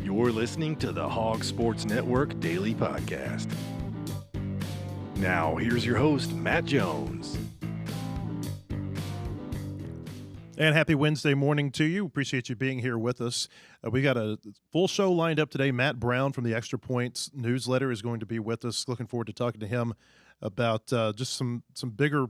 You're listening to the Hawgs Sports Network Daily Podcast. Now, here's your host, Matt Jones. And happy Wednesday morning to you. Appreciate you being here with us. We got a full show lined up today. Matt Brown from the Extra Points newsletter is going to be with us. Looking forward to talking to him about just some bigger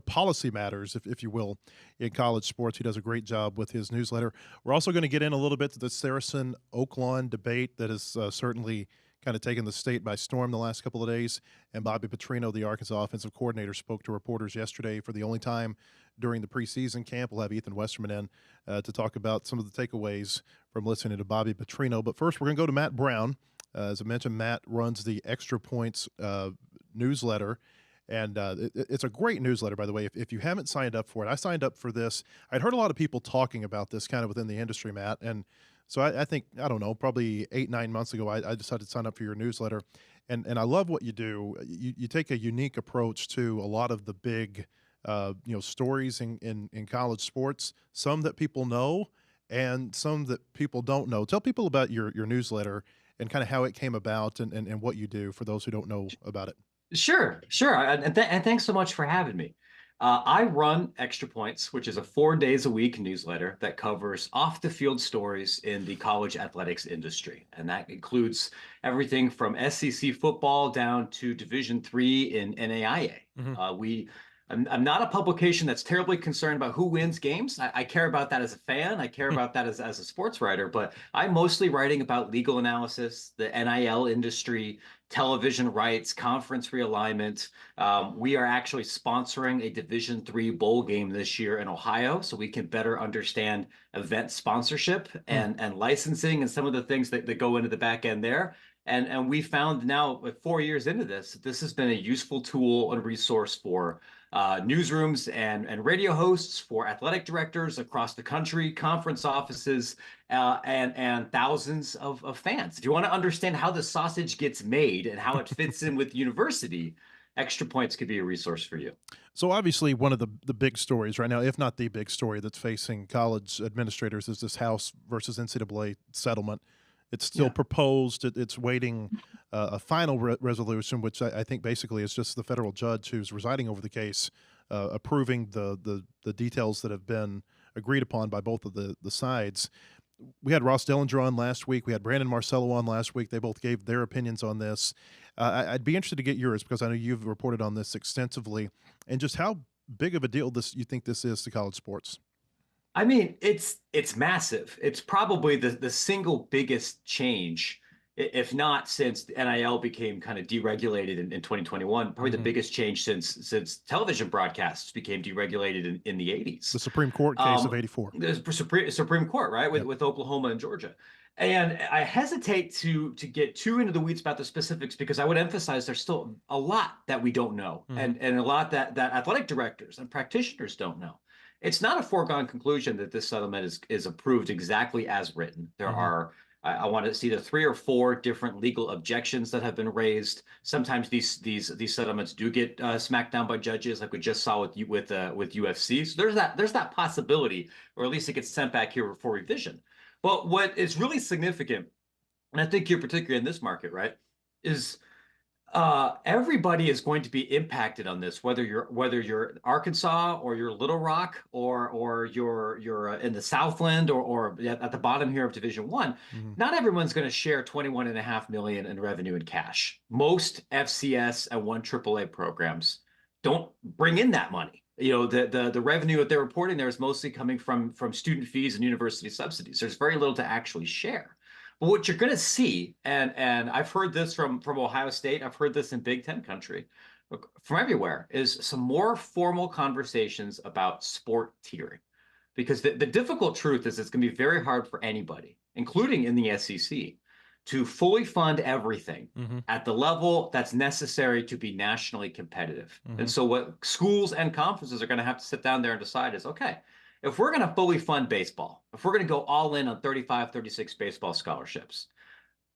policy matters, if you will, in college sports. He does a great job with his newsletter. We're also going to get in a little bit to the Saracen Oaklawn debate that has certainly kind of taken the state by storm the last couple of days. And Bobby Petrino, the Arkansas offensive coordinator, spoke to reporters yesterday for the only time during the preseason camp. We'll have Ethan Westerman in to talk about some of the takeaways from listening to Bobby Petrino. But first, we're going to go to Matt Brown. As I mentioned, Matt runs the Extra Points newsletter. And it's a great newsletter, by the way. If you haven't signed up for it, I signed up for this. I'd heard a lot of people talking about this kind of within the industry, Matt. And so I think, I don't know, probably 8-9 months ago, I decided to sign up for your newsletter. And I love what you do. You take a unique approach to a lot of the big stories in college sports, some that people know and some that people don't know. Tell people about your newsletter and kind of how it came about and what you do for those who don't know about it. Sure. And thanks so much for having me. I run Extra Points, which is a 4 days a week newsletter that covers off the field stories in the college athletics industry. And that includes everything from SEC football down to Division III in NAIA. Mm-hmm. I'm not a publication that's terribly concerned about who wins games. I care about that as a fan. I care about that as a sports writer, but I'm mostly writing about legal analysis, the NIL industry, television rights, conference realignment. We are actually sponsoring a Division III bowl game this year in Ohio, so we can better understand event sponsorship and licensing and some of the things that go into the back end there. And we found now, 4 years into this has been a useful tool and resource for newsrooms and radio hosts, for athletic directors across the country, conference offices, and thousands of fans. If you want to understand how the sausage gets made and how it fits in with university, Extra Points could be a resource for you. So obviously one of the big stories right now, if not the big story that's facing college administrators, is this House versus NCAA settlement. It's still proposed. It's waiting a final resolution, which I think basically is just the federal judge who's residing over the case approving the details that have been agreed upon by both of the sides. We had Ross Dellinger on last week. We had Brandon Marcello on last week. They both gave their opinions on this. I'd be interested to get yours because I know you've reported on this extensively, and just how big of a deal you think this is to college sports. I mean, it's massive. It's probably the single biggest change, if not since the NIL became kind of deregulated in 2021, probably the biggest change since television broadcasts became deregulated in the 80s. The Supreme Court case of 84. The Supreme Court, right, with Oklahoma and Georgia. And I hesitate to get too into the weeds about the specifics because I would emphasize there's still a lot that we don't know and a lot that athletic directors and practitioners don't know. It's not a foregone conclusion that this settlement is approved exactly as written. There are, I want to see the 3 or 4 different legal objections that have been raised. Sometimes these settlements do get smacked down by judges, like we just saw with UFC. So there's that possibility, or at least it gets sent back here for revision. But what is really significant, and I think you're particularly in this market, right, is everybody is going to be impacted on this, whether you're Arkansas or you're Little Rock or you're in the Southland or at the bottom here of Division I. Not everyone's going to share $21.5 million in revenue in cash. Most FCS and 1 AAA programs don't bring in that money. The revenue that they're reporting there is mostly coming from student fees and university subsidies. There's very little to actually share. But what you're going to see, and I've heard this from Ohio State, I've heard this in Big Ten country, from everywhere, is some more formal conversations about sport tiering. Because the difficult truth is it's going to be very hard for anybody, including in the SEC, to fully fund everything at the level that's necessary to be nationally competitive. And so what schools and conferences are going to have to sit down there and decide is, okay, if we're going to fully fund baseball, if we're going to go all in on 35, 36 baseball scholarships,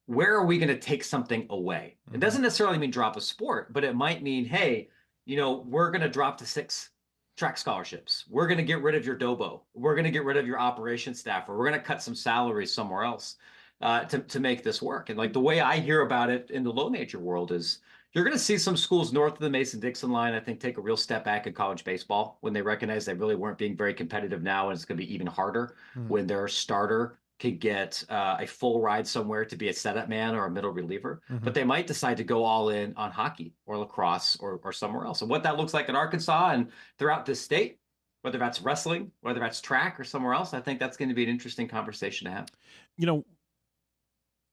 where are we going to take something away? It doesn't necessarily mean drop a sport, but it might mean, hey, we're going to drop to 6 track scholarships. We're going to get rid of your Dobo. We're going to get rid of your operations staff, or we're going to cut some salaries somewhere else. to make this work. And like the way I hear about it in the low major world is you're going to see some schools north of the Mason-Dixon line, I think, take a real step back in college baseball when they recognize they really weren't being very competitive now, and it's going to be even harder when their starter could get a full ride somewhere to be a setup man or a middle reliever. But they might decide to go all in on hockey or lacrosse or somewhere else. And what that looks like in Arkansas and throughout this state, whether that's wrestling, whether that's track or somewhere else, I think that's going to be an interesting conversation to have. You know,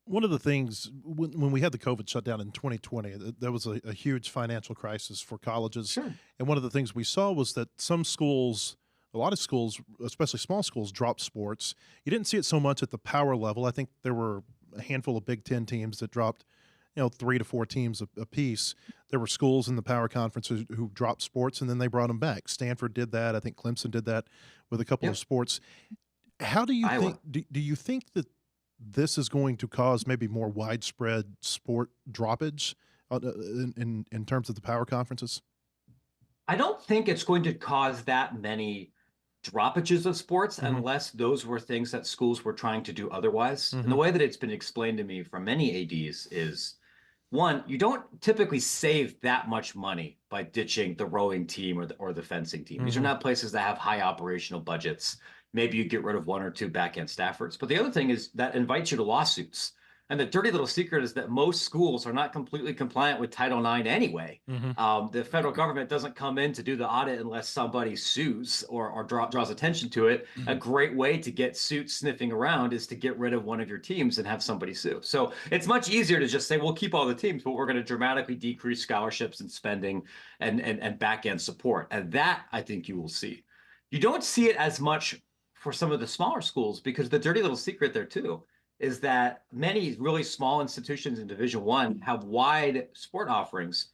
one of the things when we had the COVID shutdown in 2020, there was a huge financial crisis for colleges. Sure. And one of the things we saw was that some schools, a lot of schools, especially small schools, dropped sports. You didn't see it so much at the power level. I think there were a handful of Big Ten teams that dropped, 3 to 4 teams a piece. There were schools in the power conferences who dropped sports, and then they brought them back. Stanford did that. I think Clemson did that with a couple of sports. How do you think? Do you think that this is going to cause maybe more widespread sport droppage in terms of the power conferences? I don't think it's going to cause that many droppages of sports unless those were things that schools were trying to do otherwise. And the way that it's been explained to me from many ADs is, one, you don't typically save that much money by ditching the rowing team or the fencing team. These are not places that have high operational budgets. Maybe you get rid of 1 or 2 back-end staffers. But the other thing is that invites you to lawsuits. And the dirty little secret is that most schools are not completely compliant with Title IX anyway. The federal government doesn't come in to do the audit unless somebody sues or draws attention to it. A great way to get suits sniffing around is to get rid of one of your teams and have somebody sue. So it's much easier to just say, we'll keep all the teams, but we're going to dramatically decrease scholarships and spending and back-end support. And that, I think you will see. You don't see it as much for some of the smaller schools, because the dirty little secret there too is that many really small institutions in Division I have wide sport offerings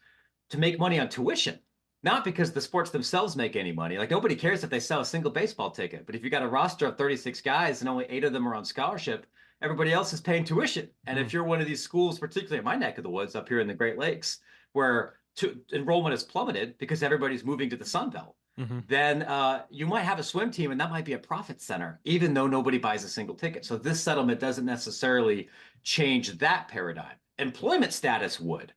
to make money on tuition, not because the sports themselves make any money. Like, nobody cares if they sell a single baseball ticket, but if you got a roster of 36 guys and only 8 of them are on scholarship, everybody else is paying tuition. And if you're one of these schools, particularly in my neck of the woods up here in the Great Lakes, where enrollment has plummeted because everybody's moving to the Sun Belt, then you might have a swim team, and that might be a profit center, even though nobody buys a single ticket. So this settlement doesn't necessarily change that paradigm. Employment status would.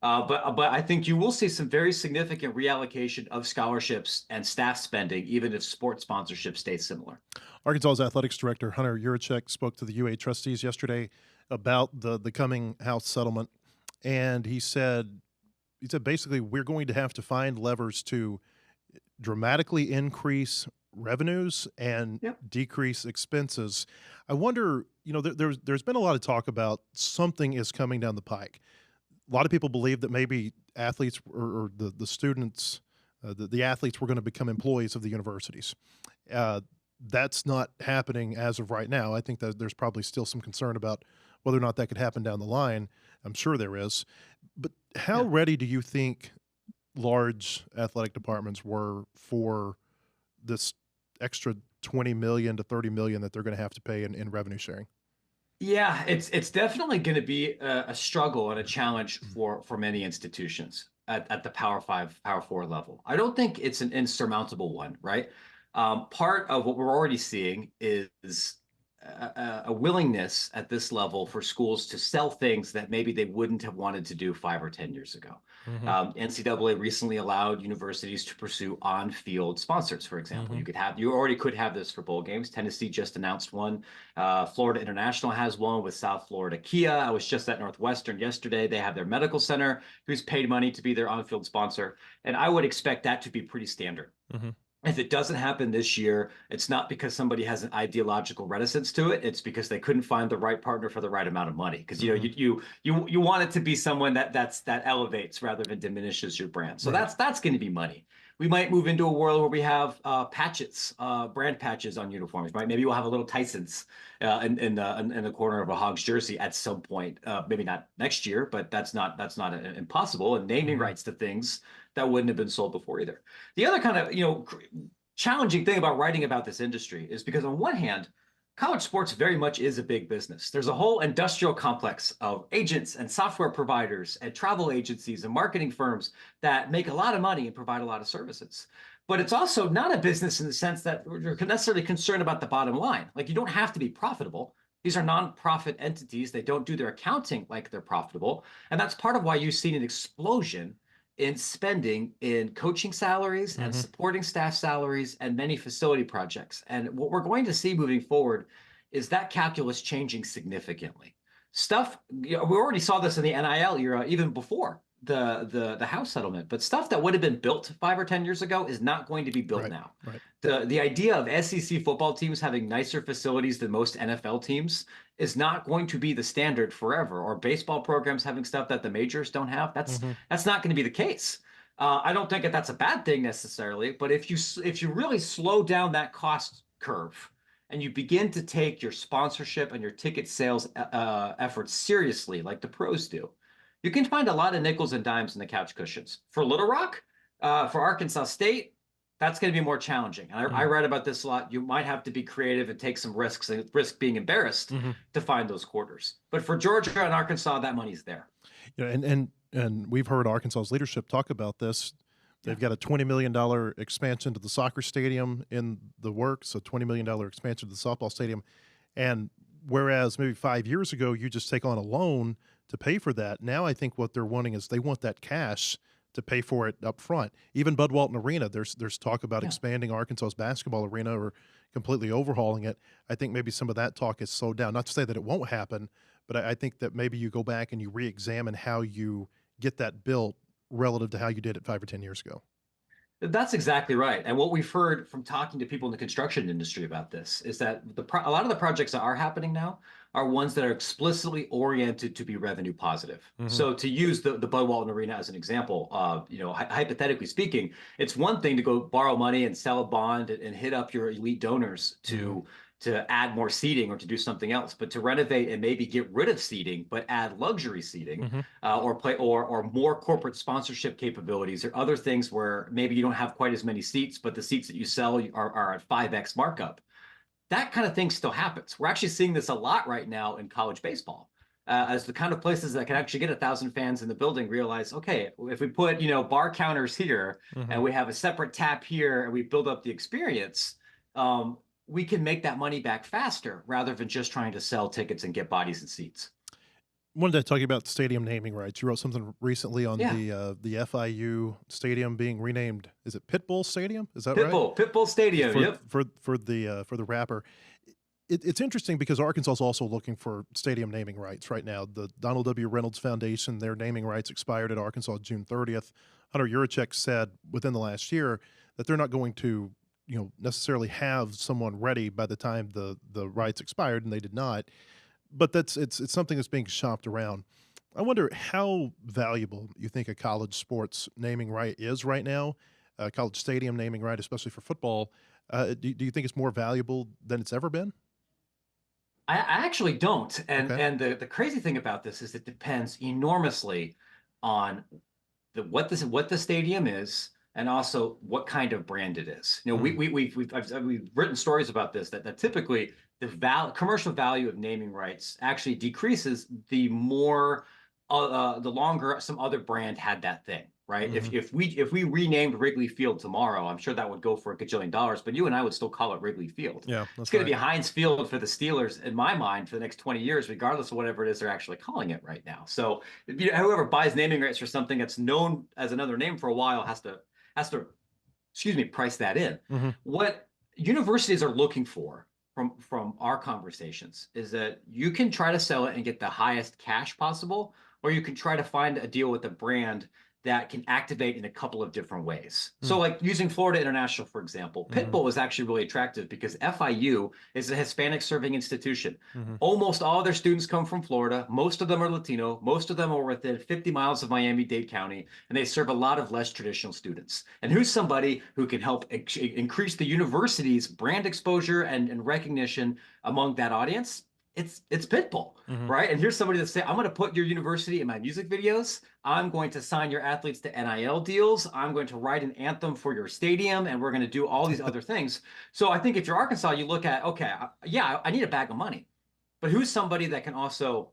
But I think you will see some very significant reallocation of scholarships and staff spending, even if sports sponsorship stays similar. Arkansas's athletics director, Hunter Yurachek, spoke to the UA trustees yesterday about the coming House settlement. And he said basically, we're going to have to find levers to dramatically increase revenues and decrease expenses. I wonder, there's been a lot of talk about something is coming down the pike. A lot of people believe that maybe athletes or the students, the athletes were going to become employees of the universities. That's not happening as of right now. I think that there's probably still some concern about whether or not that could happen down the line. I'm sure there is. But how ready do you think large athletic departments were for this extra $20 million to $30 million that they're going to have to pay in revenue sharing? Yeah, it's definitely going to be a struggle and a challenge for many institutions at the Power 5, Power 4 level. I don't think it's an insurmountable one, right? Part of what we're already seeing is a willingness at this level for schools to sell things that maybe they wouldn't have wanted to do 5 or 10 years ago. NCAA recently allowed universities to pursue on-field sponsors, for example. You already could have this for bowl games. Tennessee just announced one. Florida International has one with South Florida Kia. I was just at Northwestern yesterday. They have their medical center who's paid money to be their on-field sponsor. And I would expect that to be pretty standard. If it doesn't happen this year, it's not because somebody has an ideological reticence to it. It's because they couldn't find the right partner for the right amount of money. Because you want it to be someone that elevates rather than diminishes your brand. So that's going to be money. We might move into a world where we have patches, brand patches on uniforms. Right? Maybe we'll have a little Tyson's in the corner of a Hawgs jersey at some point. Maybe not next year, but that's not impossible. And naming rights to things that wouldn't have been sold before either. The other kind of challenging thing about writing about this industry is because on one hand, college sports very much is a big business. There's a whole industrial complex of agents and software providers and travel agencies and marketing firms that make a lot of money and provide a lot of services. But it's also not a business in the sense that you're necessarily concerned about the bottom line. Like, you don't have to be profitable. These are nonprofit entities. They don't do their accounting like they're profitable. And that's part of why you've seen an explosion in spending in coaching salaries and supporting staff salaries and many facility projects. And what we're going to see moving forward is that calculus changing significantly. Stuff, we already saw this in the NIL era, even before the House settlement, but stuff that would have been built 5 or 10 years ago is not going to be built now. Right. The idea of SEC football teams having nicer facilities than most NFL teams is not going to be the standard forever, or baseball programs having stuff that the majors don't have. That's not going to be the case. I don't think that that's a bad thing necessarily, but if you really slow down that cost curve and you begin to take your sponsorship and your ticket sales efforts seriously, like the pros do, you can find a lot of nickels and dimes in the couch cushions. For Little Rock, for Arkansas State, that's going to be more challenging. And I read about this a lot. You might have to be creative and take some risks, and risk being embarrassed to find those quarters. But for Georgia and Arkansas, that money's there. Yeah, and we've heard Arkansas's leadership talk about this. They've got a $20 million expansion to the soccer stadium in the works, a $20 million expansion to the softball stadium. And whereas maybe 5 years ago you just take on a loan to pay for that, now I think what they're wanting is they want that cash to pay for it up front. Even Bud Walton Arena, there's talk about expanding Arkansas's basketball arena or completely overhauling it. I think maybe some of that talk is slowed down. Not to say that it won't happen, but I think that maybe you go back and you re-examine how you get that built relative to how you did it 5 or 10 years ago. That's exactly right. And what we've heard from talking to people in the construction industry about this is that a lot of the projects that are happening now are ones that are explicitly oriented to be revenue positive. So to use the Bud Walton Arena as an example, hypothetically speaking, it's one thing to go borrow money and sell a bond and hit up your elite donors to add more seating or to do something else, but to renovate and maybe get rid of seating, but add luxury seating or more corporate sponsorship capabilities or other things where maybe you don't have quite as many seats, but the seats that you sell are at 5x markup. That kind of thing still happens. We're actually seeing this a lot right now in college baseball. As the kind of places that can actually get 1,000 fans in the building realize, okay, if we put bar counters here and we have a separate tap here and we build up the experience, we can make that money back faster rather than just trying to sell tickets and get bodies and seats. Wanted to talk about stadium naming rights. You wrote something recently on the FIU stadium being renamed. Is it Pitbull Stadium? Is that right? Pitbull Stadium. For the rapper. It's interesting because Arkansas is also looking for stadium naming rights right now. The Donald W. Reynolds Foundation, their naming rights expired at Arkansas June 30th. Hunter Yurachek said within the last year that they're not going to necessarily have someone ready by the time the rights expired, and they did not. But it's something that's being shopped around. I wonder how valuable you think a college sports naming right is right now, a college stadium naming right, especially for football. Do you think it's more valuable than it's ever been? I actually don't. And Okay. and the crazy thing about this is it depends enormously on what the stadium is and also what kind of brand it is. We've written stories about this that typically the commercial value of naming rights actually decreases the more the longer some other brand had that thing, right? If we renamed Wrigley Field tomorrow, I'm sure that would go for $1 gajillion, but you and I would still call it Wrigley Field. Yeah, it's going to be Heinz Field for the Steelers in my mind for the next 20 years, regardless of whatever it is they're actually calling it right now. So whoever buys naming rights for something that's known as another name for a while has to price that in. What universities are looking for from our conversations is that you can try to sell it and get the highest cash possible, or you can try to find a deal with a brand that can activate in a couple of different ways. So like using Florida International, for example, Pitbull is actually really attractive because FIU is a Hispanic serving institution. Almost all of their students come from Florida. Most of them are Latino. Most of them are within 50 miles of Miami-Dade County, and they serve a lot of less traditional students. And who's somebody who can help increase the university's brand exposure and recognition among that audience? It's Pitbull, right? And here's somebody that say, I'm going to put your university in my music videos. I'm going to sign your athletes to NIL deals. I'm going to write an anthem for your stadium, and we're going to do all these other things. So I think if you're Arkansas, you look at, okay, I need a bag of money, but who's somebody that can also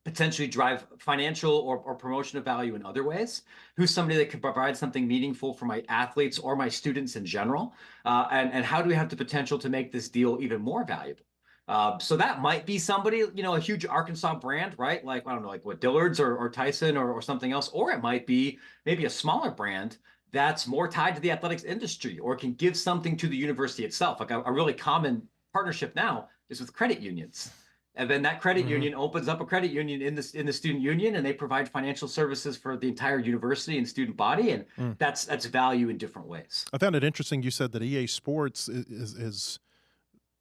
potentially drive financial or promotional value in other ways? Who's somebody that could provide something meaningful for my athletes or my students in general? And how do we have the potential to make this deal even more valuable? So that might be somebody, a huge Arkansas brand, right? Like, I don't know, like what Dillard's or Tyson or something else, or it might be maybe a smaller brand that's more tied to the athletics industry or can give something to the university itself. Like a really common partnership now is with credit unions. And then that credit union opens up a credit union in the student union, and they provide financial services for the entire university and student body, and that's value in different ways. I found it interesting you said that EA Sports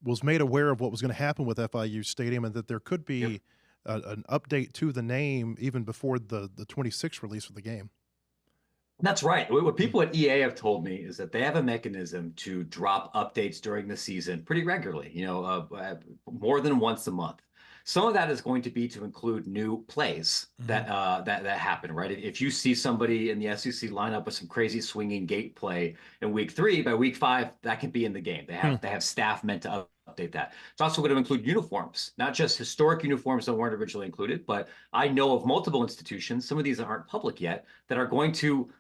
was made aware of what was going to happen with FIU Stadium and that there could be an update to the name even before the 26th release of the game. That's right. What people at EA have told me is that they have a mechanism to drop updates during the season pretty regularly, more than once a month. Some of that is going to be to include new plays that happen, right? If you see somebody in the SEC line up with some crazy swinging gate play in week 3, by week 5, that can be in the game. They have staff meant to update that. It's also going to include uniforms, not just historic uniforms that weren't originally included, but I know of multiple institutions, some of these aren't public yet, that are going to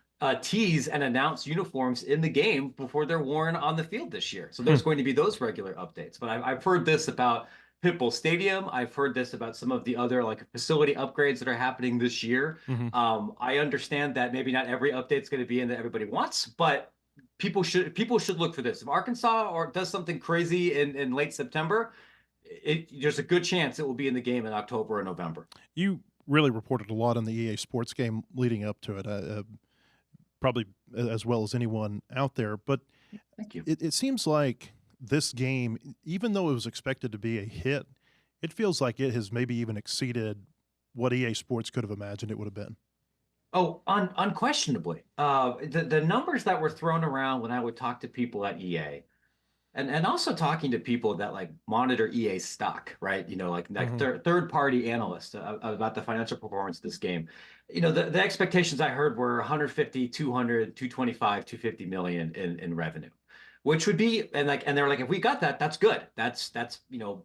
tease and announce uniforms in the game before they're worn on the field this year. So there's going to be those regular updates. But I've heard this about Pitbull Stadium. I've heard this about some of the other facility upgrades that are happening this year. I understand that maybe not every update's going to be in that everybody wants, but people should look for this. If Arkansas does something crazy in late September, there's a good chance it will be in the game in October or November. You really reported a lot on the EA Sports game leading up to it. Probably as well as anyone out there, but thank you. It seems like this game, even though it was expected to be a hit, it feels like it has maybe even exceeded what EA Sports could have imagined it would have been. Oh, unquestionably. The numbers that were thrown around when I would talk to people at EA, and also talking to people that monitor EA stock, right? Third party analysts about the financial performance of this game. The expectations I heard were 150, 200, 225, 250 million in revenue, which would be, and they're like, if we got that, that's good. That's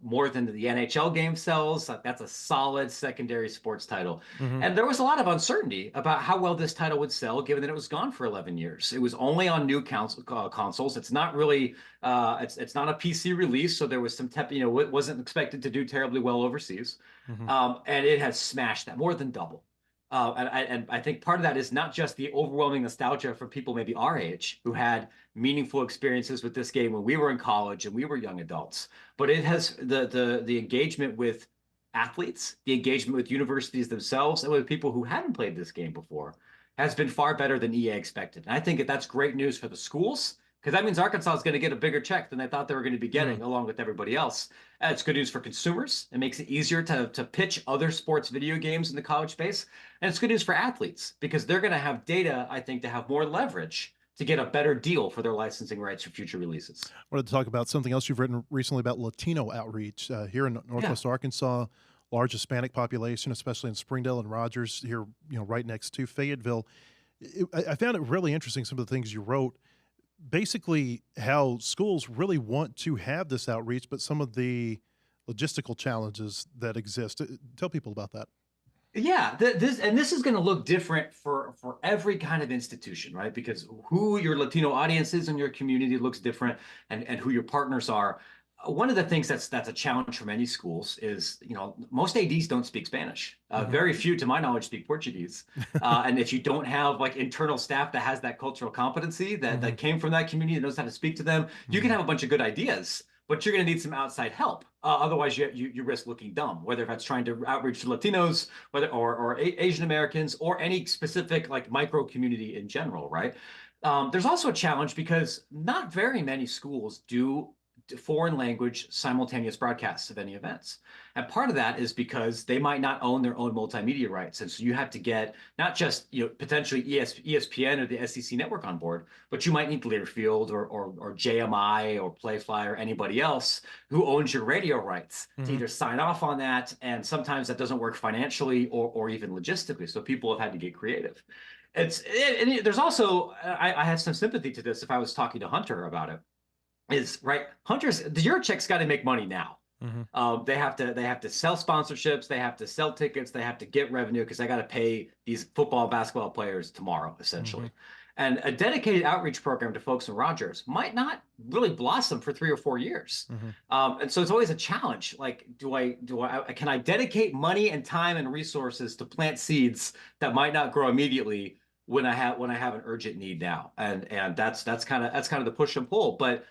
more than the NHL game sells. That's a solid secondary sports title. And there was a lot of uncertainty about how well this title would sell, given that it was gone for 11 years. It was only on new consoles. It's not really, it's not a PC release, so there was some, it wasn't expected to do terribly well overseas. And it has smashed that, more than double. And I think part of that is not just the overwhelming nostalgia for people maybe our age who had meaningful experiences with this game when we were in college and we were young adults, but it has the engagement with athletes, the engagement with universities themselves, and with people who haven't played this game before has been far better than EA expected. And I think that's great news for the schools, because that means Arkansas is going to get a bigger check than they thought they were going to be getting, along with everybody else. It's good news for consumers. It makes it easier to pitch other sports video games in the college space. And it's good news for athletes, because they're going to have data, I think, to have more leverage to get a better deal for their licensing rights for future releases. I wanted to talk about something else you've written recently about Latino outreach here in Northwest Arkansas. Large Hispanic population, especially in Springdale and Rogers, here, right next to Fayetteville. I found it really interesting, some of the things you wrote. Basically, how schools really want to have this outreach, but some of the logistical challenges that exist. Tell people about that. Yeah, this is going to look different for every kind of institution, right? Because who your Latino audience is in your community looks different, and who your partners are. One of the things that's a challenge for many schools is, most ADs don't speak Spanish. Very few, to my knowledge, speak Portuguese. And if you don't have internal staff that has that cultural competency that came from that community that knows how to speak to them, you can have a bunch of good ideas, but you're going to need some outside help. Otherwise, you risk looking dumb, whether that's trying to outreach to Latinos, or Asian Americans, or any specific micro community in general, right? There's also a challenge because not very many schools do foreign language simultaneous broadcasts of any events. And part of that is because they might not own their own multimedia rights. And so you have to get not just potentially ESPN or the SEC network on board, but you might need Learfield or JMI or Playfly or anybody else who owns your radio rights to either sign off on that. And sometimes that doesn't work financially or even logistically. So people have had to get creative. There's also, I have some sympathy to this if I was talking to Hunter about it. Is right. Hunters, the Eurocheck's got to make money now. They have to sell sponsorships, they have to sell tickets, they have to get revenue because they got to pay these football and basketball players tomorrow, essentially. And a dedicated outreach program to folks in Rogers might not really blossom for 3 or 4 years. And so it's always a challenge. Like, can I dedicate money and time and resources to plant seeds that might not grow immediately when I have an urgent need now? And that's kind of the push and pull. But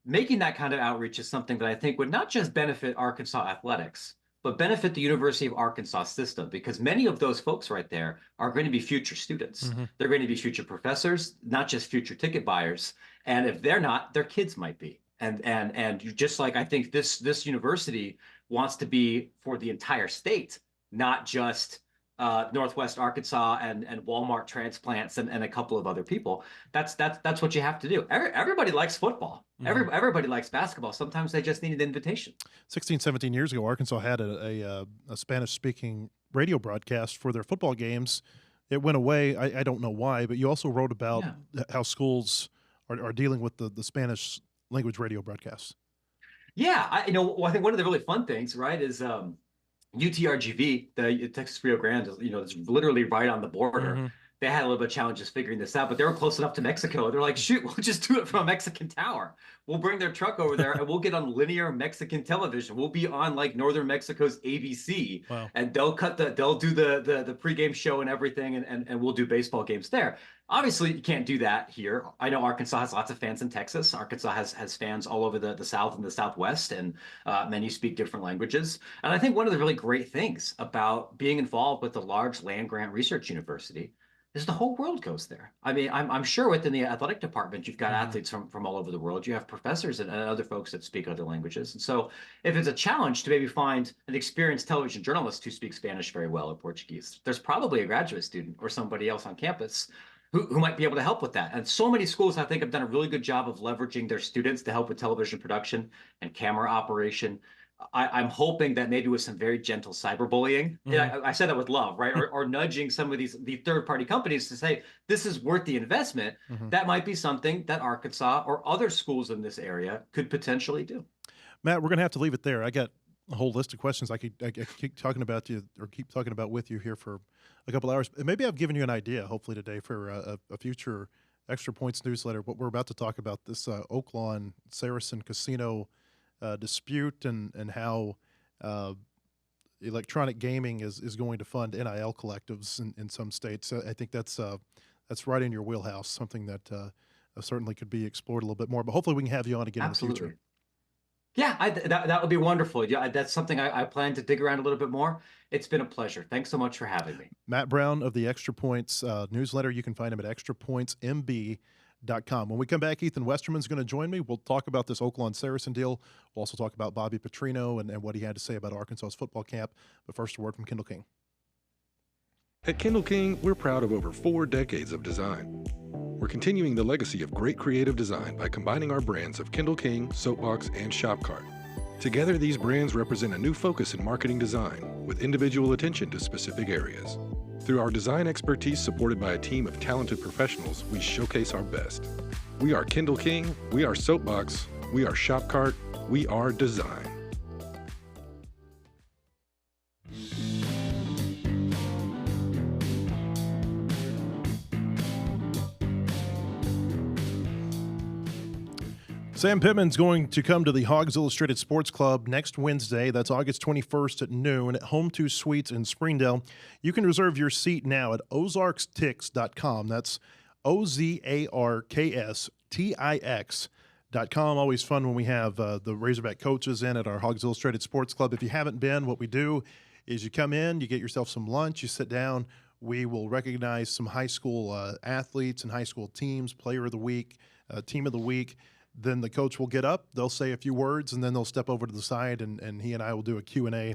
making that kind of outreach is something that I think would not just benefit Arkansas athletics, but benefit the University of Arkansas system, because many of those folks right there are going to be future students. They're going to be future professors, not just future ticket buyers. And if they're not, their kids might be. And just like I think this university wants to be for the entire state, not just Northwest Arkansas and Walmart transplants and a couple of other people. That's what you have to do. Everybody likes football. Everybody likes basketball. Sometimes they just need an invitation. 16, 17 years ago, Arkansas had a Spanish-speaking radio broadcast for their football games. It went away. I don't know why, but you also wrote about how schools are dealing with the Spanish language radio broadcasts. Yeah, I think one of the really fun things, right, is UTRGV, the Texas Rio Grande, it's literally right on the border. They had a little bit of challenges figuring this out, but they were close enough to Mexico. They're like, shoot, we'll just do it from a Mexican tower. We'll bring their truck over there and we'll get on linear Mexican television. We'll be on like northern Mexico's ABC. Wow. And they'll do the pregame show and everything, and we'll do baseball games there. Obviously, you can't do that here. I know Arkansas has lots of fans in Texas. Arkansas has fans all over the South and the Southwest, and many speak different languages. And I think one of the really great things about being involved with a large land-grant research university is the whole world goes there. I mean, I'm sure within the athletic department, you've got athletes from all over the world. You have professors and other folks that speak other languages. And so if it's a challenge to maybe find an experienced television journalist who speaks Spanish very well or Portuguese, there's probably a graduate student or somebody else on campus who might be able to help with that. And so many schools, I think, have done a really good job of leveraging their students to help with television production and camera operation. I'm hoping that maybe with some very gentle cyberbullying, I said that with love, right? Or nudging some of the third-party companies to say, this is worth the investment. That might be something that Arkansas or other schools in this area could potentially do. Matt, we're going to have to leave it there. I got a whole list of questions I could keep talking about with you here for a couple hours. Maybe I've given you an idea, hopefully today, for a future Extra Points newsletter. What we're about to talk about, this Oaklawn Saracen Casino dispute and how electronic gaming is going to fund NIL collectives in some states. I think that's right in your wheelhouse, something that certainly could be explored a little bit more. But hopefully we can have you on again in the future. Yeah, that would be wonderful. Yeah, that's something I plan to dig around a little bit more. It's been a pleasure. Thanks so much for having me. Matt Brown of the Extra Points newsletter. You can find him at extrapointsmb.com. When we come back, Ethan Westerman's going to join me. We'll talk about this Oaklawn Saracen deal. We'll also talk about Bobby Petrino and what he had to say about Arkansas's football camp. But first, a word from Kendall King. At Kendall King, we're proud of over 4 decades of design. We're continuing the legacy of great creative design by combining our brands of Kendall King, Soapbox, and Shopcart. Together, these brands represent a new focus in marketing design with individual attention to specific areas. Through our design expertise supported by a team of talented professionals, we showcase our best. We are Kendall King, we are Soapbox, we are Shopcart, we are design. Sam Pittman's going to come to the Hawgs Illustrated Sports Club next Wednesday. That's August 21st at noon at Home 2 Suites in Springdale. You can reserve your seat now at ozarkstix.com. That's OZARKSTIX.com. Always fun when we have the Razorback coaches in at our Hawgs Illustrated Sports Club. If you haven't been, what we do is you come in, you get yourself some lunch, you sit down. We will recognize some high school athletes and high school teams, player of the week, team of the week. Then the coach will get up, they'll say a few words, and then they'll step over to the side, and he and I will do a Q&A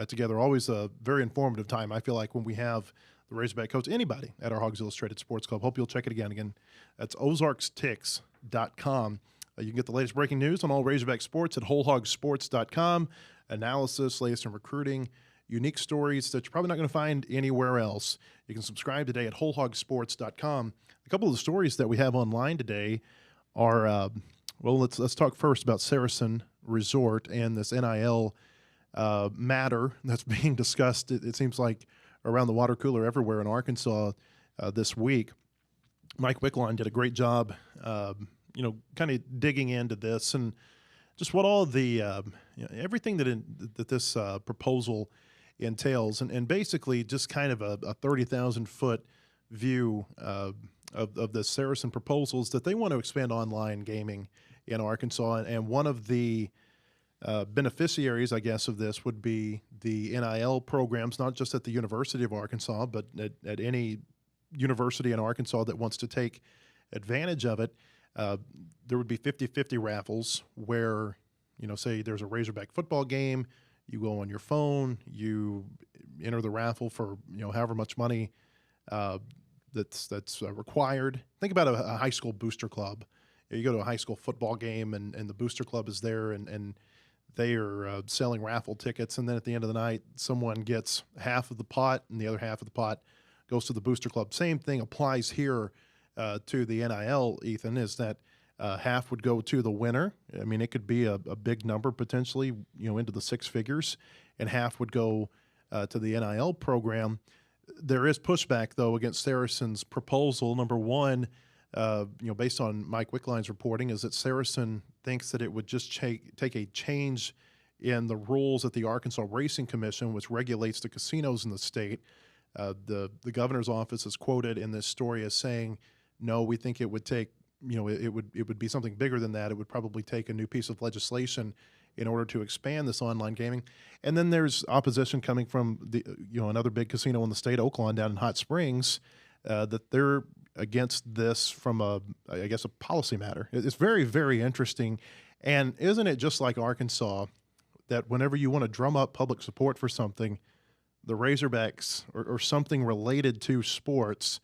together. Always a very informative time, I feel like, when we have the Razorback coach, anybody at our Hawgs Illustrated Sports Club. Hope you'll check it again. That's ozarkstix.com. You can get the latest breaking news on all Razorback sports at wholehogsports.com. Analysis, latest in recruiting, unique stories that you're probably not going to find anywhere else. You can subscribe today at wholehogsports.com. A couple of the stories that we have online today are well, let's talk first about Saracen Resort and this NIL matter that's being discussed. It seems like around the water cooler everywhere in Arkansas this week. Mike Wickline did a great job, kind of digging into this and just what all the everything that this proposal entails, and basically just kind of a 30,000-foot view of the Saracen proposals that they want to expand online gaming in Arkansas, and one of the beneficiaries, I guess, of this would be the NIL programs, not just at the University of Arkansas, but at any university in Arkansas that wants to take advantage of it. There would be 50-50 raffles where, say there's a Razorback football game, you go on your phone, you enter the raffle for, however much money that's required. Think about a high school booster club. You go to a high school football game and the booster club is there and they are selling raffle tickets, and then at the end of the night, someone gets half of the pot and the other half of the pot goes to the booster club. Same thing applies here to the NIL, Ethan, is that half would go to the winner. I mean, it could be a big number potentially, into the six figures, and half would go to the NIL program. There is pushback, though, against Saracen's proposal. Number one, based on Mike Wickline's reporting, is that Saracen thinks that it would just take a change in the rules at the Arkansas Racing Commission, which regulates the casinos in the state. The governor's office is quoted in this story as saying, no, we think it would take, it would be something bigger than that. It would probably take a new piece of legislation in order to expand this online gaming. And then there's opposition coming from the another big casino in the state, Oaklawn, down in Hot Springs, that they're against this from a policy matter. It's very, very interesting. And isn't it just like Arkansas that whenever you want to drum up public support for something, the Razorbacks or something related to sports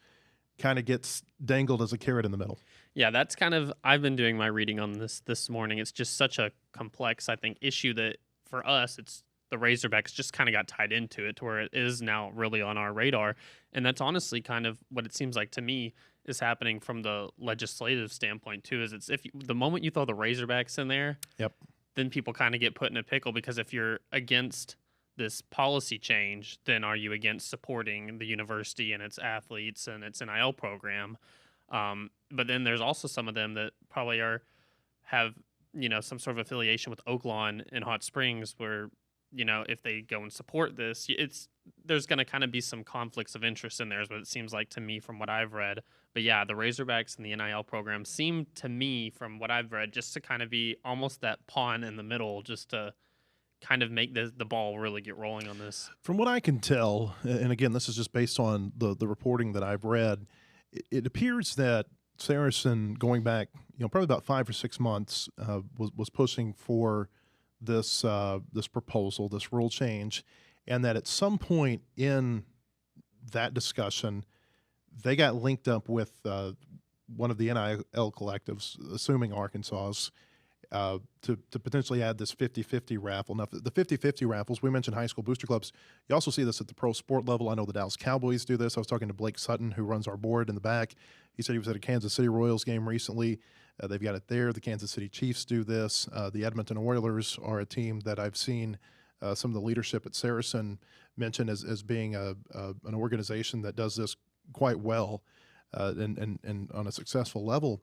kind of gets dangled as a carrot in the middle? Yeah, that's kind of, I've been doing my reading on this morning. It's just such a complex, I think, issue that for us, it's the Razorbacks just kind of got tied into it to where it is now really on our radar. And that's honestly kind of what it seems like to me is happening from the legislative standpoint too, is the moment you throw the Razorbacks in there, yep, then people kind of get put in a pickle, because if you're against this policy change, then are you against supporting the university and its athletes and its NIL program? But then there's also some of them that probably have some sort of affiliation with Oaklawn and Hot Springs, where if they go and support this, there's going to kind of be some conflicts of interest in there, is what it seems like to me from what I've read. But yeah, the Razorbacks and the NIL program seem to me, from what I've read, just to kind of be almost that pawn in the middle, just to kind of make the ball really get rolling on this. From what I can tell, and again, this is just based on the reporting that I've read, it appears that Saracen, going back, probably about 5 or 6 months, was pushing for this proposal, this rule change, and that at some point in that discussion, they got linked up with one of the NIL collectives, assuming Arkansas's, to potentially add this 50-50 raffle. Now, the 50-50 raffles, we mentioned high school booster clubs. You also see this at the pro sport level. I know the Dallas Cowboys do this. I was talking to Blake Sutton, who runs our board in the back. He said he was at a Kansas City Royals game recently. They've got it there. The Kansas City Chiefs do this. The Edmonton Oilers are a team that I've seen some of the leadership at Saracen mention as being an organization that does this quite well and on a successful level.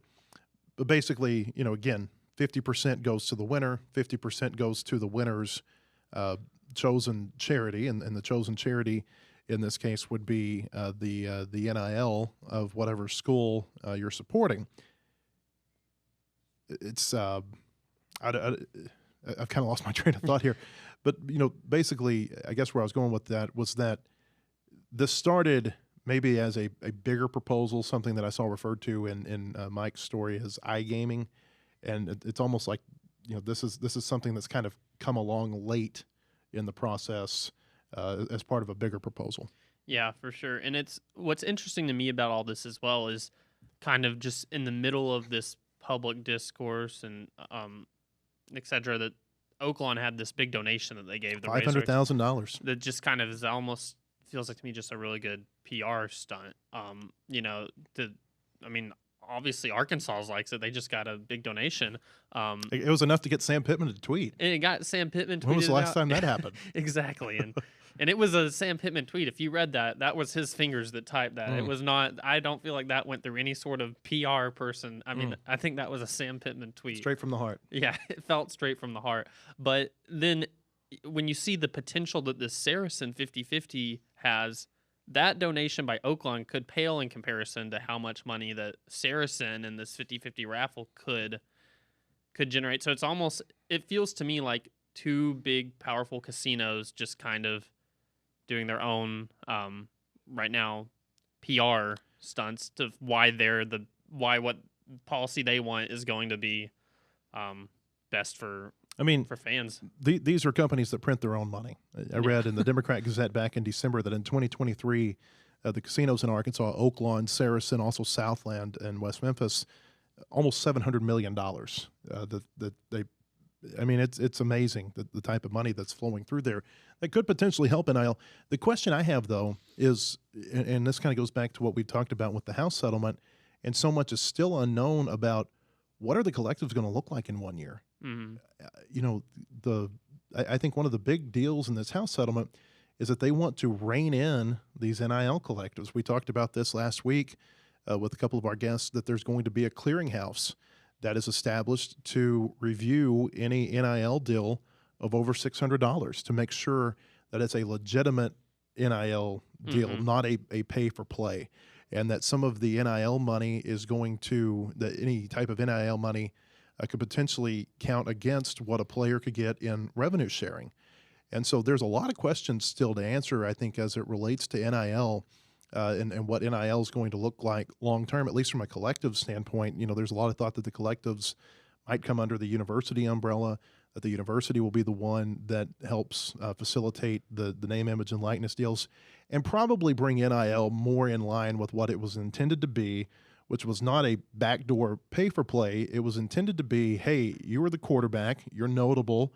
But basically, again, 50% goes to the winner, 50% goes to the winner's chosen charity, and the chosen charity in this case would be the NIL of whatever school you're supporting. It's I've kind of lost my train of thought here, but basically, I guess where I was going with that was that this started maybe as a bigger proposal, something that I saw referred to in Mike's story as iGaming. And it's almost like, this is something that's kind of come along late in the process as part of a bigger proposal. Yeah, for sure. And what's interesting to me about all this as well is kind of just in the middle of this public discourse and et cetera, that Oaklawn had this big donation that they gave the $500,000. That just kind of is almost feels like to me just a really good PR stunt. Obviously Arkansas likes it. They just got a big donation. It was enough to get Sam Pittman to tweet. And it got Sam Pittman tweeted. When was the last time that happened? Exactly. And And it was a Sam Pittman tweet. If you read that, that was his fingers that typed that. It was not. I don't feel like that went through any sort of PR person. I mean, I think that was a Sam Pittman tweet. Straight from the heart. Yeah, it felt straight from the heart. But then when you see the potential that this Saracen 50/50 has, that donation by Oakland could pale in comparison to how much money that Saracen and this 50/50 raffle could generate. So it's almost, it feels to me like two big, powerful casinos just kind of doing their own, right now, PR stunts to why what policy they want is going to be best for fans. These are companies that print their own money. I read in the Democrat Gazette back in December that in 2023, the casinos in Arkansas, Oaklawn, Saracen, also Southland, and West Memphis, almost $700 million. It's amazing the type of money that's flowing through there that could potentially help NIL. The question I have, though, is, and this kind of goes back to what we talked about with the House settlement, and so much is still unknown about what are the collectives going to look like in 1 year. I think one of the big deals in this House settlement is that they want to rein in these NIL collectives. We talked about this last week with a couple of our guests, that there's going to be a clearinghouse that is established to review any NIL deal of over $600 to make sure that it's a legitimate NIL deal, not a pay for play, and that some of the NIL money is going to, that any type of NIL money could potentially count against what a player could get in revenue sharing. And so there's a lot of questions still to answer, I think, as it relates to NIL and what NIL is going to look like long term, at least from a collective standpoint. There's a lot of thought that the collectives might come under the university umbrella, that the university will be the one that helps facilitate the name, image, and likeness deals, and probably bring NIL more in line with what it was intended to be, which was not a backdoor pay-for-play. It was intended to be, hey, you are the quarterback, you're notable,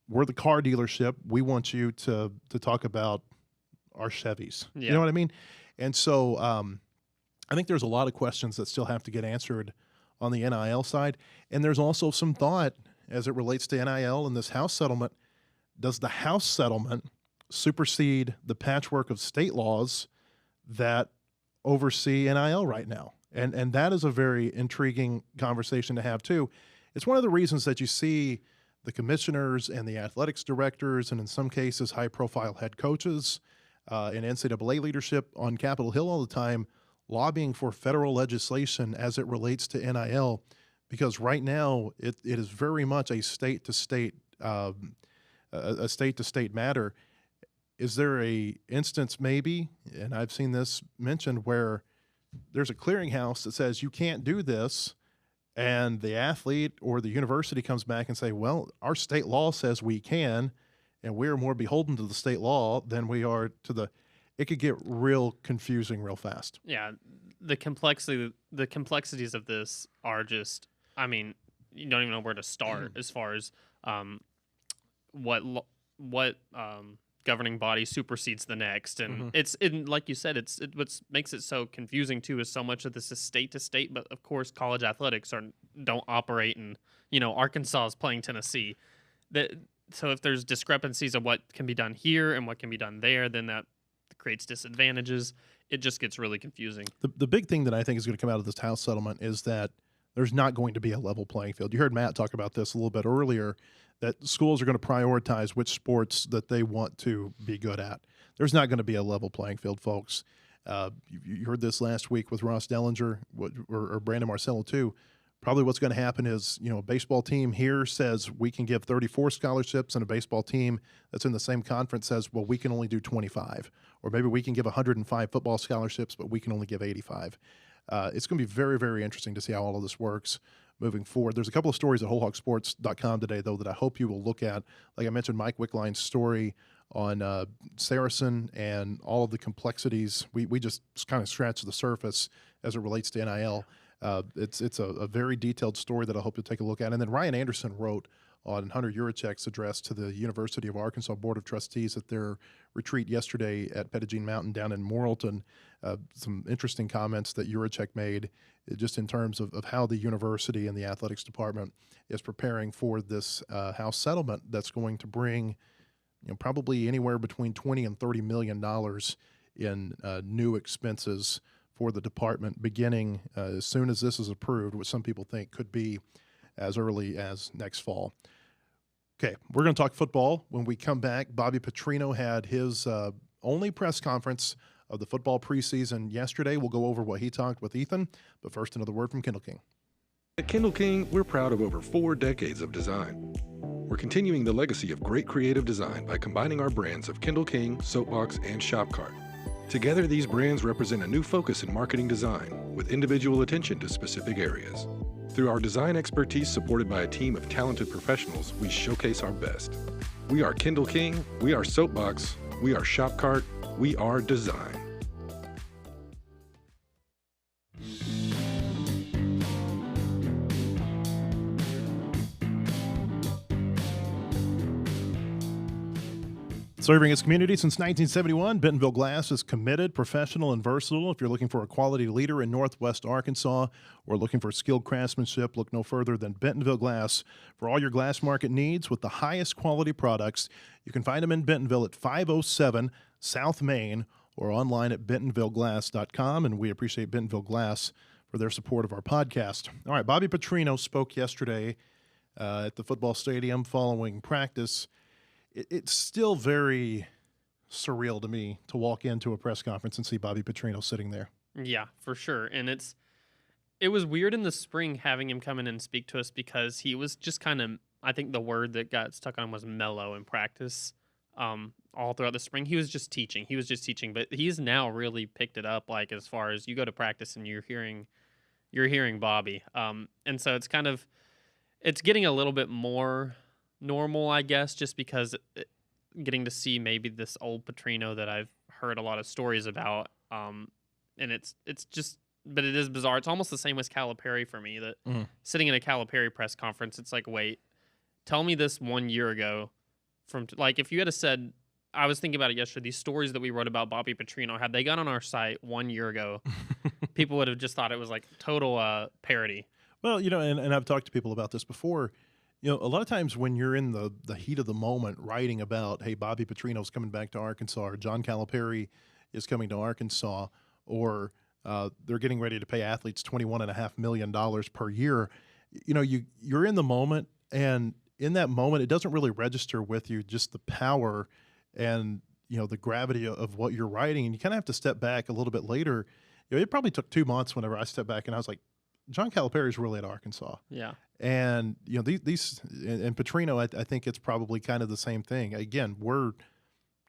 we're the car dealership, we want you to talk about our Chevys. Yeah. You know what I mean? And so I think there's a lot of questions that still have to get answered on the NIL side. And there's also some thought as it relates to NIL and this House settlement. Does the House settlement supersede the patchwork of state laws that oversee NIL right now? And that is a very intriguing conversation to have too. It's one of the reasons that you see the commissioners and the athletics directors, and in some cases high-profile head coaches and NCAA leadership on Capitol Hill all the time lobbying for federal legislation as it relates to NIL, because right now it is very much a state-to-state matter. Is there a instance maybe, and I've seen this mentioned, where there's a clearinghouse that says you can't do this, and the athlete or the university comes back and say, well, our state law says we can, and we're more beholden to the state law than we are to the – it could get real confusing real fast. Yeah, the complexities of this are just – I mean, you don't even know where to start as far as what governing body supersedes the next, and it's like you said, what makes it so confusing too is so much of this is state to state, but of course college athletics don't operate in, Arkansas is playing Tennessee. So if there's discrepancies of what can be done here and what can be done there, then that creates disadvantages. It just gets really confusing. The big thing that I think is going to come out of this House settlement is that there's not going to be a level playing field. You heard Matt talk about this a little bit earlier, that schools are going to prioritize which sports that they want to be good at. There's not going to be a level playing field, folks. You heard this last week with Ross Dellinger or Brandon Marcello too. Probably what's going to happen is, a baseball team here says we can give 34 scholarships, and a baseball team that's in the same conference says, well, we can only do 25. Or maybe we can give 105 football scholarships, but we can only give 85. It's going to be very, very interesting to see how all of this works moving forward. There's a couple of stories at wholehogsports.com today, though, that I hope you will look at. Like I mentioned, Mike Wickline's story on Saracen and all of the complexities. We just kind of scratched the surface as it relates to NIL. It's a very detailed story that I hope you'll take a look at. And then Ryan Anderson wrote on Hunter Yurichek's address to the University of Arkansas Board of Trustees at their retreat yesterday at Pettigene Mountain down in Morrilton. Some interesting comments that Yurichek made just in terms of how the university and the athletics department is preparing for this House settlement that's going to bring probably anywhere between $20 and $30 million in new expenses for the department beginning as soon as this is approved, which some people think could be as early as next fall. Okay, we're going to talk football. When we come back, Bobby Petrino had his only press conference of the football preseason yesterday. We'll go over what he talked with Ethan, but first another word from Kindle King. At Kindle King, we're proud of over 4 decades of design. We're continuing the legacy of great creative design by combining our brands of Kindle King, Soapbox, and Shopcart. Together, these brands represent a new focus in marketing design with individual attention to specific areas. Through our design expertise supported by a team of talented professionals, we showcase our best. We are Kindle King, we are Soapbox, we are Shopcart, we are design. Serving its community since 1971, Bentonville Glass is committed, professional, and versatile. If you're looking for a quality leader in Northwest Arkansas or looking for skilled craftsmanship, look no further than Bentonville Glass. For all your glass market needs with the highest quality products, you can find them in Bentonville at 507 South Main or online at bentonvilleglass.com. And we appreciate Bentonville Glass for their support of our podcast. All right, Bobby Petrino spoke yesterday at the football stadium following practice. It's still very surreal to me to walk into a press conference and see Bobby Petrino sitting there. Yeah, for sure. And it was weird in the spring having him come in and speak to us because he was just kind of, I think the word that got stuck on him was mellow in practice. All throughout the spring, he was just teaching, but he's now really picked it up. Like as far as you go to practice and you're hearing Bobby. And so it's getting a little bit more normal, I guess, just because getting to see maybe this old Petrino that I've heard a lot of stories about, and it's just, but it is bizarre. It's almost the same as Calipari for me, that sitting in a Calipari press conference, it's like, wait, tell me this 1 year ago. Like if you had said, I was thinking about it yesterday, these stories that we wrote about Bobby Petrino, had they gone on our site 1 year ago, people would have just thought it was like total parody. Well, and I've talked to people about this before. A lot of times when you're in the heat of the moment writing about, hey, Bobby Petrino's coming back to Arkansas, or John Calipari is coming to Arkansas, or they're getting ready to pay athletes $21.5 million per year, you're in the moment, and in that moment, it doesn't really register with you just the power and, the gravity of what you're writing, and you kind of have to step back a little bit later. It probably took 2 months whenever I stepped back, and I was like, John Calipari is really at Arkansas. Yeah. And, these and Petrino, I think it's probably kind of the same thing. Again, we're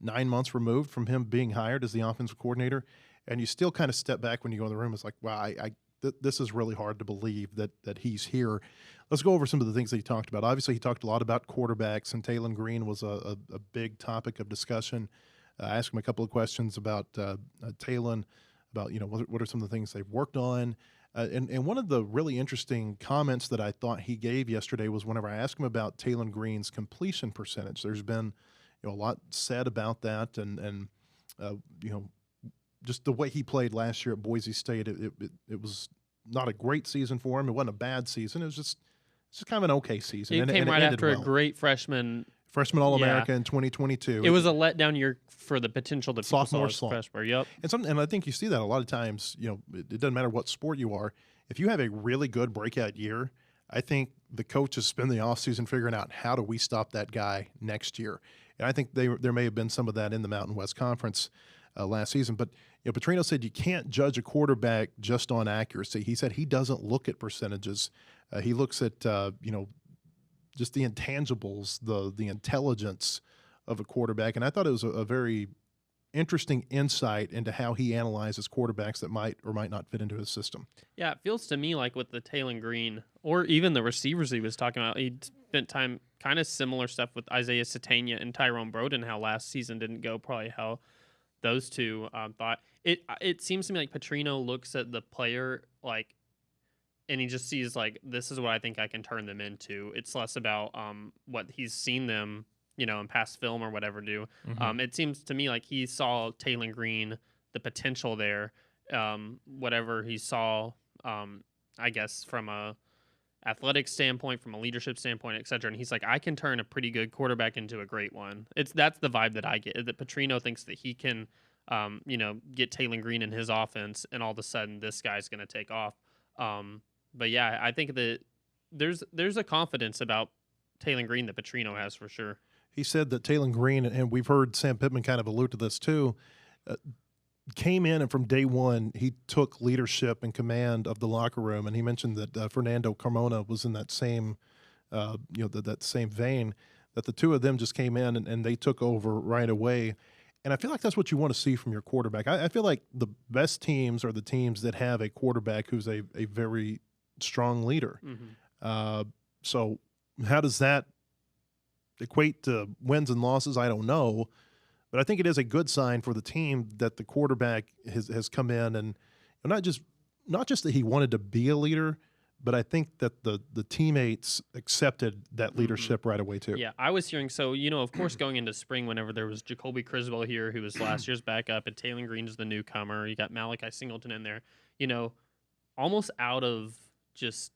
9 months removed from him being hired as the offensive coordinator, and you still kind of step back when you go in the room. It's like, wow, this is really hard to believe that he's here. Let's go over some of the things that he talked about. Obviously, he talked a lot about quarterbacks, and Taylon Green was a big topic of discussion. I asked him a couple of questions about Taylon, about, what are some of the things they've worked on. And one of the really interesting comments that I thought he gave yesterday was whenever I asked him about Taylon Green's completion percentage. There's been a lot said about that, and just the way he played last year at Boise State. It was not a great season for him. It wasn't a bad season. It was just kind of an okay season. He came right after a great freshman All-America in 2022. It was a letdown year for the potential that sophomore slump. Freshman. Yep. And I think you see that a lot of times. It doesn't matter what sport you are. If you have a really good breakout year, I think the coaches spend the offseason figuring out how do we stop that guy next year. And I think there may have been some of that in the Mountain West Conference last season. But Petrino said you can't judge a quarterback just on accuracy. He said he doesn't look at percentages. He looks at just the intangibles, the intelligence of a quarterback. And I thought it was a very interesting insight into how he analyzes quarterbacks that might or might not fit into his system. Yeah, it feels to me like with the Taylon Green or even the receivers he was talking about, he spent time kind of similar stuff with Isaiah Satania and Tyrone Broden, how last season didn't go probably how those two thought. It seems to me like Petrino looks at the player like, and he just sees like, this is what I think I can turn them into. It's less about what he's seen them, in past film or whatever do. Mm-hmm. It seems to me like he saw Taylon Green, the potential there, whatever he saw, I guess from athletic standpoint, from a leadership standpoint, et cetera. And he's like, I can turn a pretty good quarterback into a great one. That's the vibe that I get, that Petrino thinks that he can, get Taylor Green in his offense, and all of a sudden this guy's going to take off. But yeah, I think that there's a confidence about Taylor Green that Petrino has for sure. He said that Taylor Green, and we've heard Sam Pittman kind of allude to this too, came in and from day one he took leadership and command of the locker room, and he mentioned that Fernando Carmona was in that same, that same vein. That the two of them just came in and they took over right away. And I feel like that's what you want to see from your quarterback. I feel like the best teams are the teams that have a quarterback who's a very strong leader. So how does that equate to wins and losses? I don't know. But I think it is a good sign for the team that the quarterback has come in, and not just that he wanted to be a leader, but I think that the teammates accepted that leadership right away too. Yeah, I was hearing, so, of course, going into spring, whenever there was Jacoby Criswell here, who was last year's backup, and Taylor Green's the newcomer, you got Malachi Singleton in there, almost out of just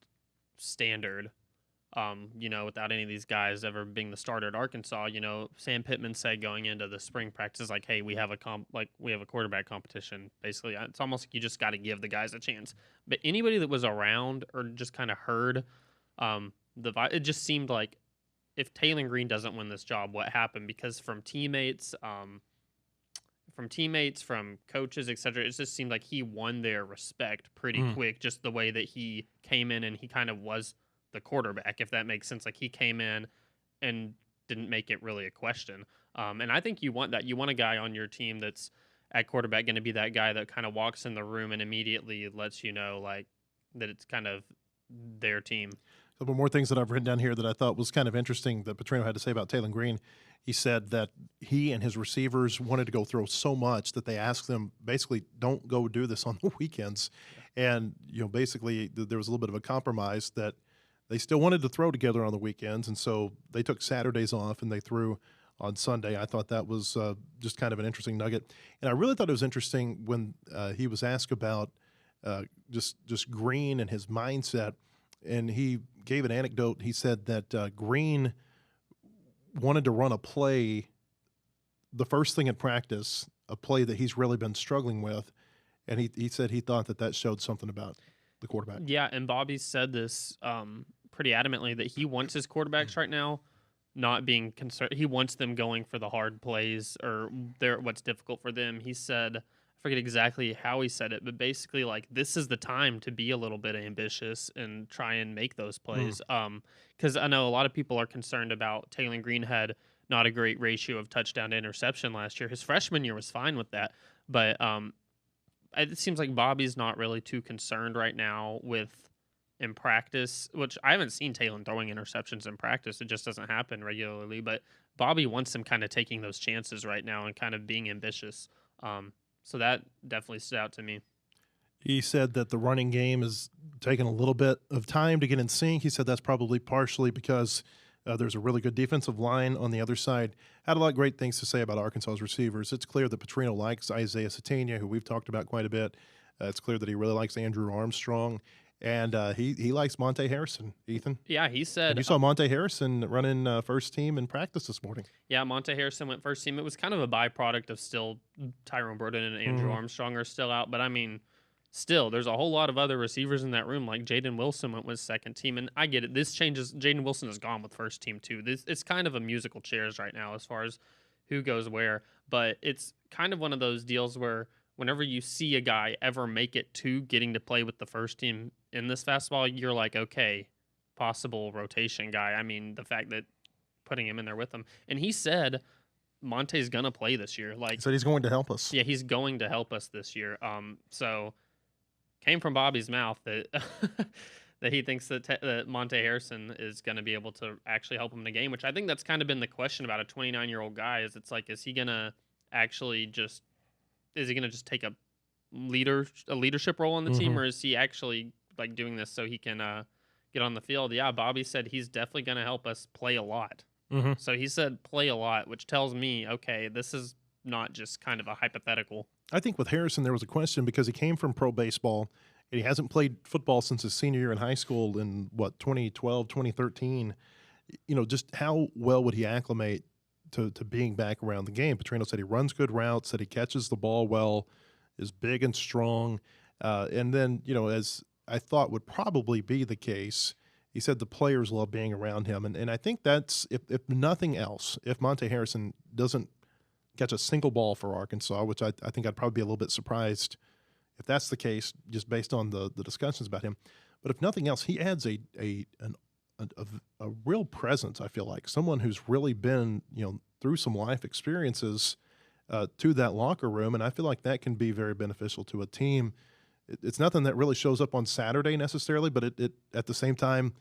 standard, without any of these guys ever being the starter at Arkansas, Sam Pittman said going into the spring practice, like, hey, we have a quarterback competition. Basically, it's almost like you just got to give the guys a chance. But anybody that was around or just kind of heard it just seemed like if Taylor Green doesn't win this job, what happened? Because from teammates, from coaches, etc., it just seemed like he won their respect pretty quick. Just the way that he came in and he kind of was the quarterback, if that makes sense. Like, he came in and didn't make it really a question. And I think you want that. You want a guy on your team that's at quarterback going to be that guy that kind of walks in the room and immediately lets you know, like, that it's kind of their team. A couple more things that I've written down here that I thought was kind of interesting that Petrino had to say about Taylor Green. He said that he and his receivers wanted to go throw so much that they asked them, basically, don't go do this on the weekends. And, basically there was a little bit of a compromise that they still wanted to throw together on the weekends, and so they took Saturdays off and they threw on Sunday. I thought that was just kind of an interesting nugget. And I really thought it was interesting when he was asked about just Green and his mindset, and he gave an anecdote. He said that Green wanted to run a play, the first thing in practice, a play that he's really been struggling with, and he said he thought that showed something about the quarterback. Yeah, and Bobby said this pretty adamantly, that he wants his quarterbacks right now not being concerned. He wants them going for the hard plays or what's difficult for them. He said, I forget exactly how he said it, but basically, like, this is the time to be a little bit ambitious and try and make those plays. Because I know a lot of people are concerned about Taylor Green had not a great ratio of touchdown to interception last year. His freshman year was fine with that, but it seems like Bobby's not really too concerned right now with in practice, which I haven't seen Taylor throwing interceptions in practice. It just doesn't happen regularly, but Bobby wants him kind of taking those chances right now and kind of being ambitious. So that definitely stood out to me. He said that the running game is taking a little bit of time to get in sync. He said that's probably partially because there's a really good defensive line on the other side. Had a lot of great things to say about Arkansas's receivers. It's clear that Petrino likes Isaiah Satania, who we've talked about quite a bit. It's clear that he really likes Andrew Armstrong. And he likes Monte Harrison, Ethan. Yeah, he said. And you saw Monte Harrison running first team in practice this morning. Yeah, Monte Harrison went first team. It was kind of a byproduct of still Tyrone Burden and Andrew Armstrong are still out. But, I mean, still, there's a whole lot of other receivers in that room. Like Jaden Wilson went with second team. And I get it. This changes. Jaden Wilson is gone with first team, too. It's kind of a musical chairs right now as far as who goes where. But it's kind of one of those deals where whenever you see a guy ever make it to getting to play with the first team in this fastball, you're like, okay, possible rotation guy. I mean, the fact that putting him in there with him. And he said Monte's going to play this year. Like, he said he's going to help us. Yeah, he's going to help us this year. So came from Bobby's mouth that that he thinks that Monte Harrison is going to be able to actually help him in the game, which I think that's kind of been the question about a 29-year-old guy. Is is he going to actually just take a leadership role on the team, or is he actually like doing this so he can get on the field? Yeah, Bobby said he's definitely going to help us play a lot. So he said play a lot, which tells me, okay, this is not just kind of a hypothetical. I think with Harrison there was a question because he came from pro baseball and he hasn't played football since his senior year in high school in, 2012, 2013. Just how well would he acclimate to being back around the game? Petrino said he runs good routes, said he catches the ball well, is big and strong. And then, as I thought would probably be the case, he said the players love being around him. And I think that's, if nothing else, if Monte Harrison doesn't catch a single ball for Arkansas, which I think I'd probably be a little bit surprised if that's the case, just based on the discussions about him. But if nothing else, he adds a real presence, I feel like. Someone who's really been, through some life experiences to that locker room. And I feel like that can be very beneficial to a team. It's nothing that really shows up on Saturday necessarily, but it at the same time,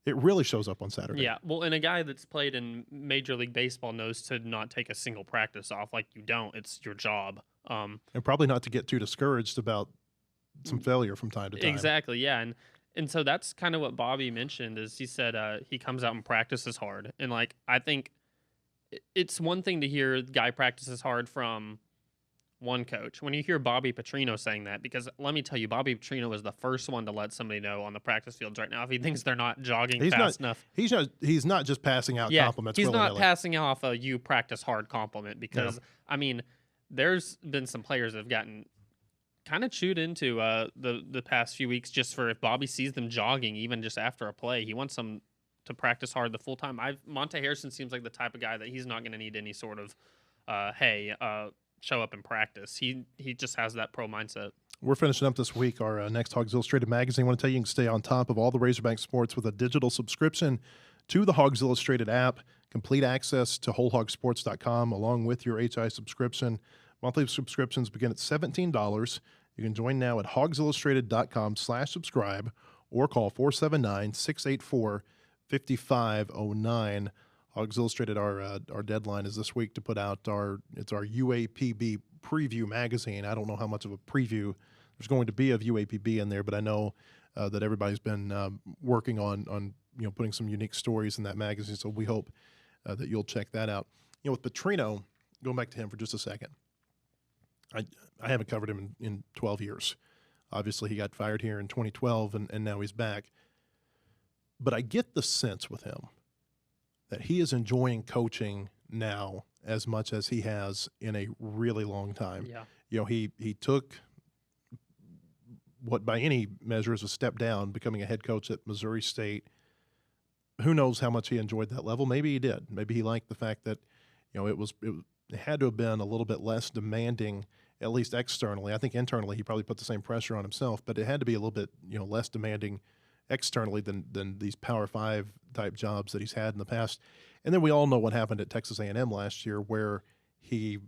it really shows up on Saturday. Yeah, well, and a guy that's played in Major League Baseball knows to not take a single practice off. Like, you don't. It's your job. And probably not to get too discouraged about some failure from time to time. Exactly, yeah. And so that's kind of what Bobby mentioned, is he said he comes out and practices hard. And, like, I think it's one thing to hear the guy practices hard from one coach. When you hear Bobby Petrino saying that, because let me tell you, Bobby Petrino was the first one to let somebody know on the practice fields right now if he thinks they're not jogging fast enough. He's not just passing out compliments. He's not passing off a "you practice hard" compliment, because I mean, there's been some players that have gotten kind of chewed into the past few weeks just for if Bobby sees them jogging even just after a play, he wants them to practice hard the full time. Monte Harrison seems like the type of guy that he's not going to need any sort of show up in practice. He just has that pro mindset. We're finishing up this week our next Hawgs Illustrated magazine. I want to tell you can stay on top of all the Razorback sports with a digital subscription to the Hawgs Illustrated app, complete access to WholeHogSports.com along with your HI subscription. Monthly subscriptions begin at $17. You can join now at HawgsIllustrated.com/subscribe or call 479-684-5509. Hawgs Illustrated, our deadline is this week to put out our UAPB preview magazine. I don't know how much of a preview there's going to be of UAPB in there, but I know that everybody's been working on putting some unique stories in that magazine. So we hope that you'll check that out. With Petrino, going back to him for just a second, I haven't covered him in 12 years. Obviously, he got fired here in 2012, and now he's back. But I get the sense with him that he is enjoying coaching now as much as he has in a really long time. Yeah. He took what by any measure is a step down, becoming a head coach at Missouri State. Who knows how much he enjoyed that level? Maybe he did. Maybe he liked the fact that, it had to have been a little bit less demanding, at least externally. I think internally he probably put the same pressure on himself, but it had to be a little bit, less demanding externally than these Power 5 type jobs that he's had in the past. And then we all know what happened at Texas A&M last year, where he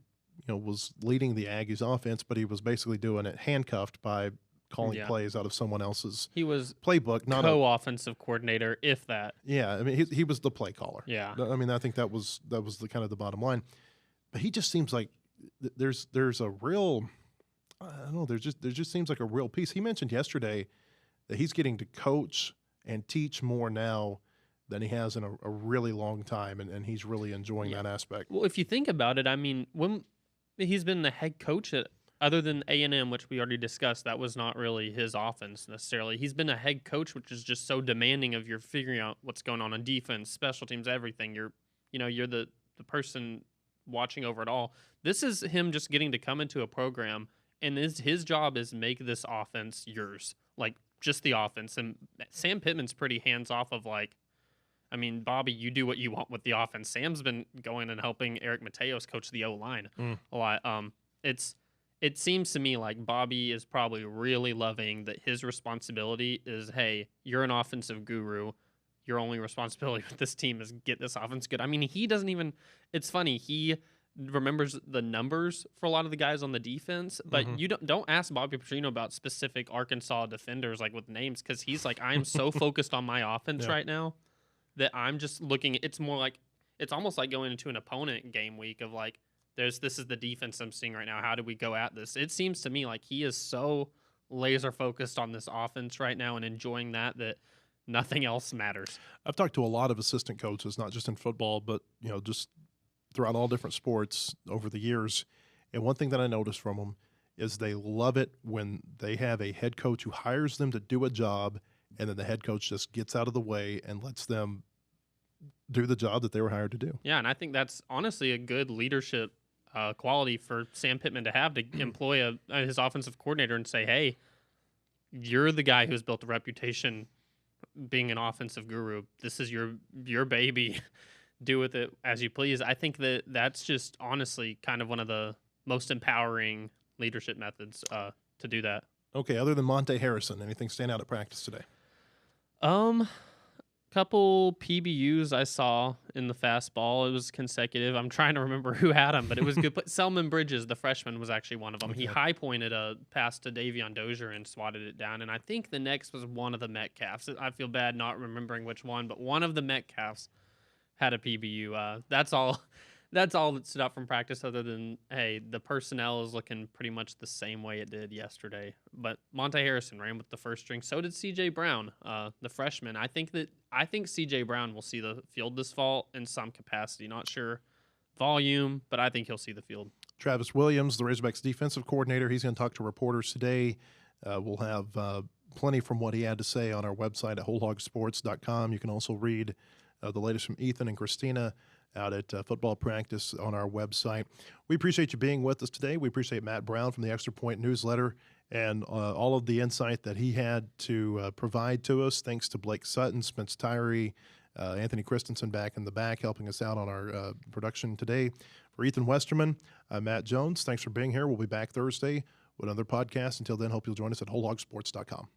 was leading the Aggies offense, but he was basically doing it handcuffed by calling plays out of someone else's playbook, not co-offensive coordinator, if that. Yeah, I mean he was the play caller. Yeah, I mean I think that was the kind of the bottom line. But he just seems like there's a real, I don't know, there just seems like a real piece. He mentioned yesterday that he's getting to coach and teach more now than he has in a really long time, and he's really enjoying that aspect. Well, if you think about it, I mean, when he's been the head coach at, other than A&M, which we already discussed, that was not really his offense necessarily. He's been a head coach, which is just so demanding of your figuring out what's going on defense, special teams, everything. You're the person watching over it all. This is him just getting to come into a program, and his job is make this offense yours, like just the offense. And Sam Pittman's pretty hands off of Bobby, you do what you want with the offense. Sam's been going and helping Eric Mateos coach the O-line a lot. It seems to me like Bobby is probably really loving that his responsibility is, hey, you're an offensive guru. Your only responsibility with this team is get this offense good. I mean, he doesn't even – it's funny. He remembers the numbers for a lot of the guys on the defense, but you don't ask Bobby Petrino about specific Arkansas defenders with names, because he's like, I'm so focused on my offense right now that I'm just looking – it's more like – it's almost like going into an opponent game week of this is the defense I'm seeing right now. How do we go at this? It seems to me like he is so laser focused on this offense right now and enjoying that nothing else matters. I've talked to a lot of assistant coaches, not just in football, but just throughout all different sports over the years. And one thing that I noticed from them is they love it when they have a head coach who hires them to do a job, and then the head coach just gets out of the way and lets them do the job that they were hired to do. Yeah, and I think that's honestly a good leadership quality for Sam Pittman to have, to employ his offensive coordinator and say, hey, you're the guy who's built a reputation being an offensive guru. This is your baby. Do with it as you please. I think that's just honestly kind of one of the most empowering leadership methods to do that. Okay, other than Monte Harrison, anything stand out at practice today? Couple PBUs I saw in the fastball. It was consecutive. I'm trying to remember who had them, but it was good. But Selman Bridges, the freshman, was actually one of them. Okay. He high pointed a pass to Davion Dozier and swatted it down. And I think the next was one of the Metcalfs. I feel bad not remembering which one, but one of the Metcalfs had a PBU. That's all that stood out from practice, other than, hey, the personnel is looking pretty much the same way it did yesterday. But Monte Harrison ran with the first string. So did C.J. Brown, the freshman. I think C.J. Brown will see the field this fall in some capacity. Not sure volume, but I think he'll see the field. Travis Williams, the Razorbacks defensive coordinator, he's going to talk to reporters today. We'll have plenty from what he had to say on our website at wholehogsports.com. You can also read the latest from Ethan and Christina out at football practice on our website. We appreciate you being with us today. We appreciate Matt Brown from the Extra Point newsletter and all of the insight that he had to provide to us. Thanks to Blake Sutton, Spence Tyree, Anthony Christensen back in the back helping us out on our production today. For Ethan Westerman, I'm Matt Jones. Thanks for being here. We'll be back Thursday with another podcast. Until then, hope you'll join us at wholehogsports.com.